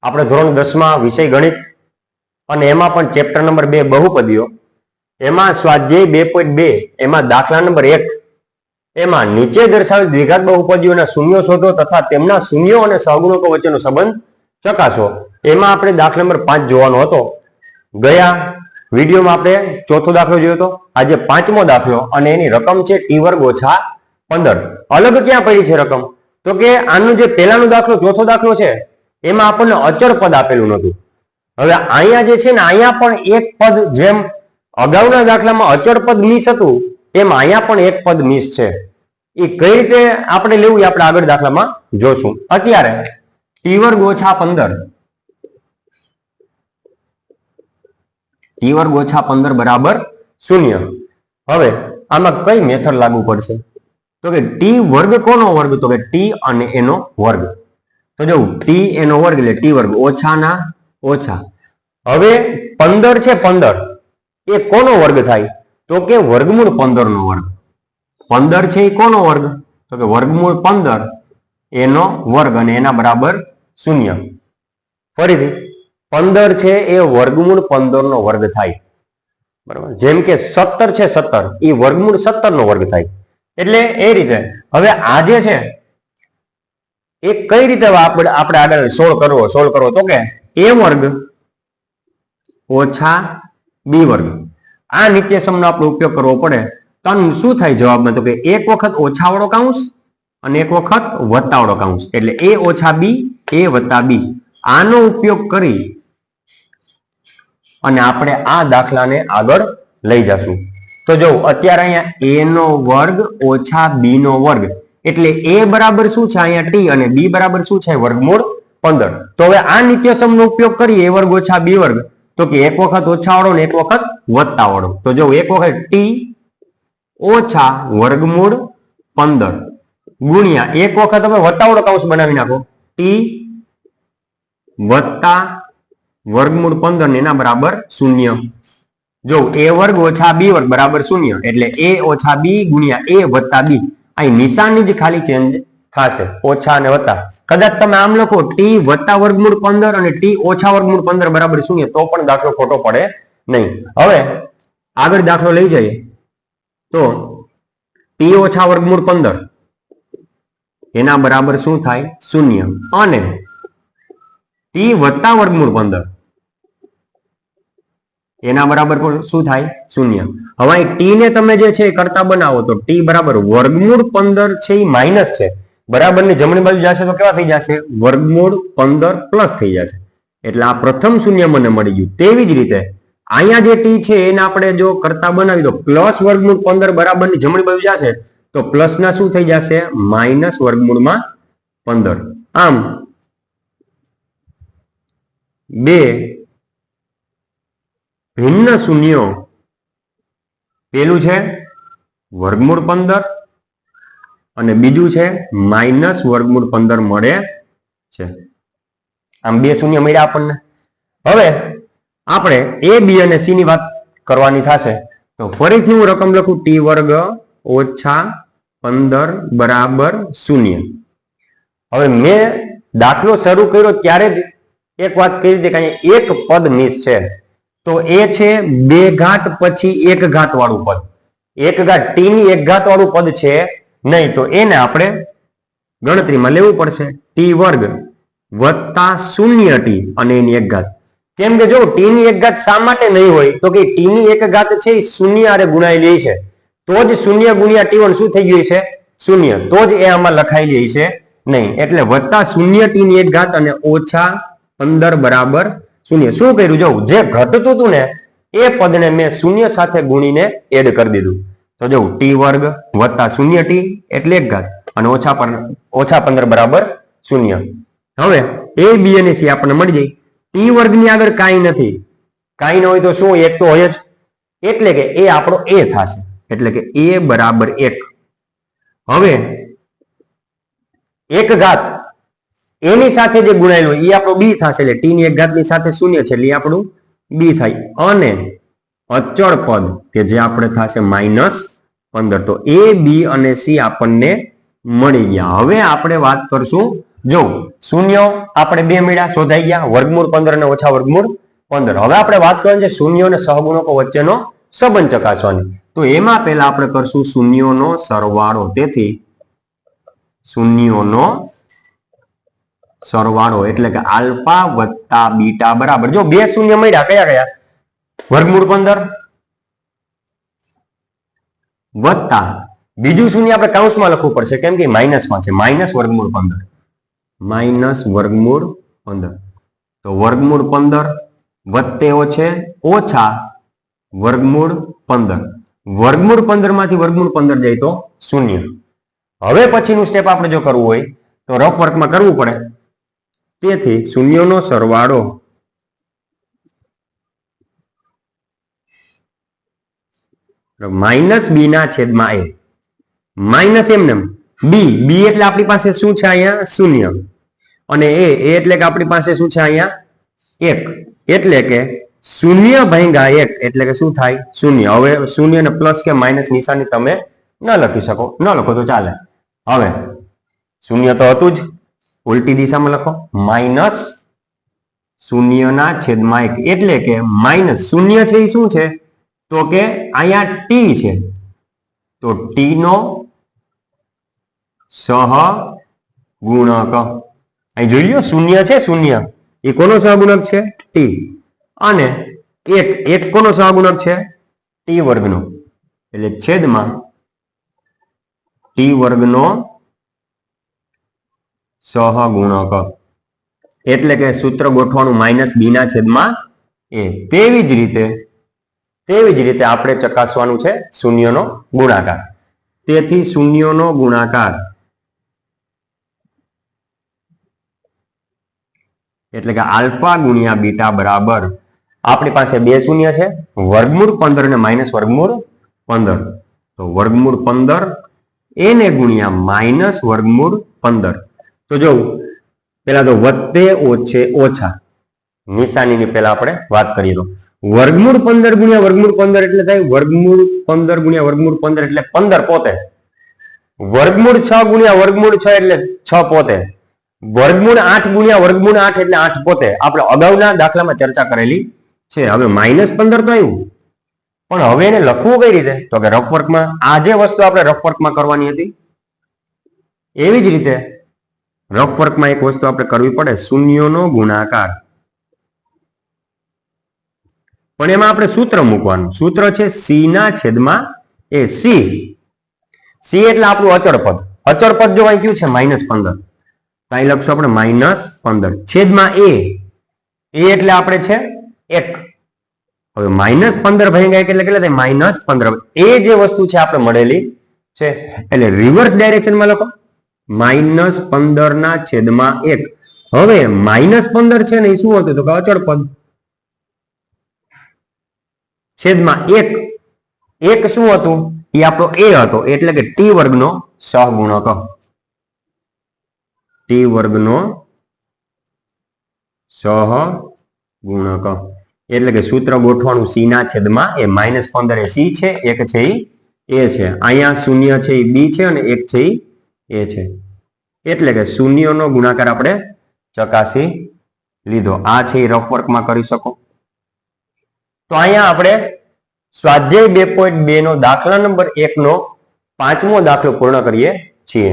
આપણે ધોરણ 10 માં વિષય ગણિત અને એમાં પણ ચેપ્ટર નંબર 2 બહુપદીઓ, એમાં સ્વાધ્યાય 2.2 એમાં દાખલા નંબર 1 એમાં નીચે દર્શાવેલ દ્વિઘાત બહુપદીઓના શૂન્યો શોધો તથા તેમના શૂન્યો અને સહગુણકો વચ્ચેનો સંબંધ ચકાસો. એમાં આપણે દાખલા નંબર 5 જોવાનો હતો. ગયા વિડીયોમાં આપણે ચોથો દાખલો જોયો હતો, આજે પાંચમો દાખલો અને એની રકમ છે t વર્ગ ઓછા 15. અલગ ક્યાં પડી છે રકમ? તો કે આનું જે પહેલાનો દાખલો ચોથો દાખલો છે એમાં આપણને અચળ પદ આપેલું નહોતું. હવે અહીંયા જે છે ને અહીંયા પણ એક પદ, જેમ અગાઉના દાખલામાં અચળ પદ મિસ હતું એમ અહીંયા પણ એક પદ મિસ છે. એ કઈ રીતે આપણે લેવું એ આપણે આગળ દાખલામાં જોશું. અત્યારે t વર્ગ ઓછા 15 t વર્ગ ઓછા 15 બરાબર 0. હવે આમાં કઈ મેથડ લાગુ પડશે? તો કે t વર્ગ કોનો વર્ગ? તો કે t અને એનો વર્ગ. તો જો t એનો વર્ગ એટલે t વર્ગ ઓછા ના ઓછા. હવે 15 છે, 15 એ કોનો વર્ગ થાય? તો કે વર્ગમૂળ 15 નો વર્ગ. 15 છે એ કોનો વર્ગ? તો કે વર્ગમૂળ 15 એનો વર્ગ અને એના બરાબર 0. ફરીથી 15 છે એ વર્ગમૂળ 15 નો વર્ગ થાય. બરાબર, જેમ કે 17 છે 17 એ વર્ગમૂળ 17 નો વર્ગ થાય. એટલે એ રીતે હવે આ જે છે એ કઈ રીતે આપણે આગળ સોલ્વ કરવો? તો કે a વર્ગ ઓછા b વર્ગ, આ નિત્યસમનો આપણે ઉપયોગ કરવો પડે. તો શું થાય જવાબમાં? તો કે એક વખત ઓછા વાળો કૌંસ અને એક વખત વત્તા વાળો કૌંસ, એટલે a ઓછા b a વત્તા b. આનો ઉપયોગ કરી અને આપણે આ દાખલાને આગળ લઈ જશું. તો જો અત્યારે અહીંયા a નો વર્ગ ઓછા b નો વર્ગ, એટલે a બરાબર શું છે અહીંયા t અને b બરાબર શું છે વર્ગમૂળ 15. તો હવે આ નિત્યસમનો ઉપયોગ કરીએ a વર્ગ ઓછા b વર્ગ, તો કે એક વખત ઓછા વાળો ને એક વખત વત્તા વાળો. તો જો એક વખત t ઓછા વર્ગમૂળ 15 ગુણ્યા એક વખત હવે વત્તા વાળો કૌંસ બનાવી નાખો, t વત્તા વર્ગમૂળ 15 ને એના બરાબર 0. જો a વર્ગ ઓછા b વર્ગ બરાબર 0, એટલે a ઓછા b ગુણ્યા a વત્તા b. અહીં નિશાની જ ખાલી ચેન્જ થશે, ઓછા અને વત્તા. કદાચ તમે આમ લખો t વત્તા વર્ગમૂળ 15 અને t ઓછા વર્ગમૂળ 15 બરાબર 0, તો પણ દાખલો ખોટો પડે નહીં. હવે આગળ દાખલો લઈ જઈએ તો t ઓછા વર્ગમૂળ 15 એના બરાબર શું થાય? 0. અને t વત્તા વર્ગમૂળ 15 એના બરાબર શું થાય? 0. હવે t ને તમે જે છે કરતા બનાવો તો t બરાબર વર્ગમૂળ 15 છે એ માઇનસ છે, બરાબર ની જમણી બાજુ જશે તો કેવા થઈ જશે? વર્ગમૂળ 15 પ્લસ થઈ જશે. એટલે આ પ્રથમ શૂન્ય મને મળી ગયું. તેવી જ રીતે અહીંયા જે t છે એને આપણે જો કરતા બનાવી દો પ્લસ વર્ગમૂળ 15 બરાબર ની જમણી બાજુ જશે તો પ્લસ ના શું થઈ જશે? માઇનસ વર્ગમૂળમાં 15. આમ બે ભિન્ન શૂન્યો, પેલું છે વર્ગમૂળ 15 અને બીજું છે માઇનસ વર્ગમૂળ 15 મળે છે. આમ બે શૂન્ય મળ્યા આપણને. હવે આપણે a b અને c ની વાત કરવાની થશે. તો ફરીથી હું રકમ લખું t વર્ગ ઓછા 15 બરાબર 0. હવે મેં દાખલો શરૂ કર્યો ત્યારે જ એક વાત કહી હતી કે એક પદ મિસ છે. તો એ છે 2 ઘાત પછી 1 ઘાત વાળું પદ. 1 ઘાત t ની 1 ઘાત વાળું પદ છે નહીં, તો એને આપણે ગણતરીમાં લેવું પડશે. t વર્ગ વત્તા 0t અને એની 1 ઘાત. કેમ કે જો t ની 1 ઘાત શા માટે નહીં હોય? તો કે t ની 1 ઘાત છે એ 0 હારે ગુણાયેલી છે, તો જ 0 ગુણ્યા t1 શું થઈ ગયું છે? 0. તો જ એ આમાં લખાયેલી છે નહીં. એટલે વત્તા 0t ની 1 ઘાત અને ઓછા 15 બરાબર 0. શું કર્યું? જો જે ઘટતું હતું ને એ પદને મેં 0 સાથે ગુણીને એડ કરી દીધું. તો જો t વર્ગ વત્તા 0t એટલે 1 ઘાત અને ઓછા 15 બરાબર 0. હવે a b અને c આપણને મળી જાય. t વર્ગ ની આગળ કાંઈ નથી, કાંઈ ન હોય તો શું? એક તો હોય જ, એટલે કે એ આપણો a થશે, એટલે કે a બરાબર 1. હવે 1 ઘાત એની સાથે જે ગુણાયેલું હોય એ આપણો b થશે, એટલે t ની 1 ઘાત ની સાથે 0 છે એટલે એ આપણું b થાય. અને અચળ પદ કે જે આપણે થશે -15. તો a b અને c આપણને મળી ગયા. હવે આપણે વાત કરશું જો શૂન્યો આપણે બે મેળા શોધાઈ ગયા, વર્ગમૂળ 15 અને ઓછા વર્ગમૂળ 15. હવે આપણે વાત કરવાની છે શૂન્યો અને સહગુણકો વચ્ચેનો સંબંધ ચકાસવાની. તો એમાં પહેલા આપણે કરશું શૂન્યોનો સરવાળો. તેથી શૂન્યોનો સરવાળો એટલે કે આલ્ફા વત્તા બીટા બરાબર, જો બે શૂન્ય મળ્યા કયા કયા, વર્ગમૂળ 15 વત્તા બીજું શૂન્ય આપણે કૌંસમાં લખવું પડશે કેમ કે માઇનસમાં છે, માઇનસ વર્ગમૂળ 15, માઇનસ વર્ગમૂળ 15. તો વર્ગમૂળ 15 વત્તે ઓછા વર્ગમૂળ 15. વર્ગમૂળ 15 માંથી વર્ગમૂળ 15 જાય તો શૂન્ય. હવે પછીનું સ્ટેપ આપણે જો કરવું હોય તો રફ વર્કમાં કરવું પડે. તેથી શૂન્યોનો સરવાળો માઇનસ બી ના છેદમાં એ, માઇનસ એમને બી એટલે આપણી પાસે શું છે અહીંયા શૂન્ય, અને એ એટલે કે આપણી પાસે શું છે અહીંયા 1, એટલે કે શૂન્ય ભાગ્યા 1 એટલે કે શું થાય શૂન્ય. હવે શૂન્ય ને પ્લસ કે માઇનસ નિશાની તમે ન લખી શકો, ન લખો તો ચાલે. હવે શૂન્ય તો હતું જ, ઉલટી દિશામાં લખો, માઇનસ શૂન્યના છેદમાં 1 એટલે કે માઇનસ શૂન્ય છે એ શું છે તો કે અહીંયા ટી છે, તો ટી નો સહગુણક. અહીં જોઈ લો શૂન્ય છે, શૂન્ય એ કોનો સહગુણક છે ટી, અને એક કોનો સહગુણક છે ટી વર્ગનો, એટલે છેદમાં ટી વર્ગનો સહગુણક. એટલે કે સૂત્ર ગોઠવાનું માઇનસ બી ના છેદમાં એ. તેવી જ રીતે આપણે ચકાસવાનું છે શૂન્યનો ગુણાકાર. તેથી શૂન્યનો ગુણાકાર એટલે કે આલ્ફા ગુણ્યા બીટા બરાબર, આપણી પાસે બે શૂન્ય છે, વર્ગમૂળ 15 અને માઇનસ વર્ગમૂળ 15. તો વર્ગમૂળ 15 એને ગુણ્યા માઇનસ વર્ગમૂળ 15. તો જો પેલા તો વત્તે ઓછા નિશાનીની પહેલા આપણે વાત કરીએ તો વર્ગમૂળ 15 ગુણ્યા વર્ગમૂળ 15 એટલે થાય વર્ગમૂળ 15 ગુણ્યા વર્ગમૂળ 15 એટલે 15 પોતે, વર્ગમૂળ 6 ગુણ્યા વર્ગમૂળ 6 એટલે 6 પોતે, વર્ગમૂળ 8 ગુણ્યા વર્ગમૂળ 8 એટલે 8 પોતે. આપણે અગાઉના દાખલામાં ચર્ચા કરેલી છે. હવે માઇનસ 15 તો આવ્યું, પણ હવે એને લખવું કઈ રીતે તો કે રફ વર્કમાં. આ જે વસ્તુ આપણે રફ વર્કમાં કરવાની હતી એવી જ રીતે રફ વર્કમાં એક વસ્તુ આપણે કરવી પડે, શૂન્યનો ગુણાકાર. પણ એમાં આપણે સૂત્ર મૂકવાનું. સૂત્ર છે સી ના છેદમાં એ. સી એટલે આપણું અચળ પદ. અચળ પદ જો અહીં કયું છે -15, તો અહીં લખશું આપણે -15 છેદમાં એ એટલે આપણે છે 1. હવે -15 ભાગ્યા 1 એટલે કેટલા થાય -15. એ જે વસ્તુ છે આપણે મળેલી છે એટલે રિવર્સ ડાયરેક્શનમાં લખો, -15 ના છેદમાં 1. હવે -15 છે ને એ શું હતું તો કે અચળ પદ, છેદમાં 1 શું હતું એ આપણો એ હતો, એટલે કે ટી વર્ગનો સહગુણક. ટી વર્ગનો સહગુણક એટલે કે સૂત્ર ગોઠવાનું સી ના છેદમાં એ. -15 એ સી છે, 1 છે એ છે, અહીંયા શૂન્ય છે એ બી છે અને 1 છે એ છે. એટલે કે શૂન્યનો ગુણાકાર આપણે ચકાસી લીધો. આ છે એ રફ વર્કમાં કરી શકો. તો અહીંયા આપણે સ્વાધ્યાય 2.2 નો દાખલા નંબર 1 નો 5મો દાખલો પૂર્ણ કરીએ છીએ.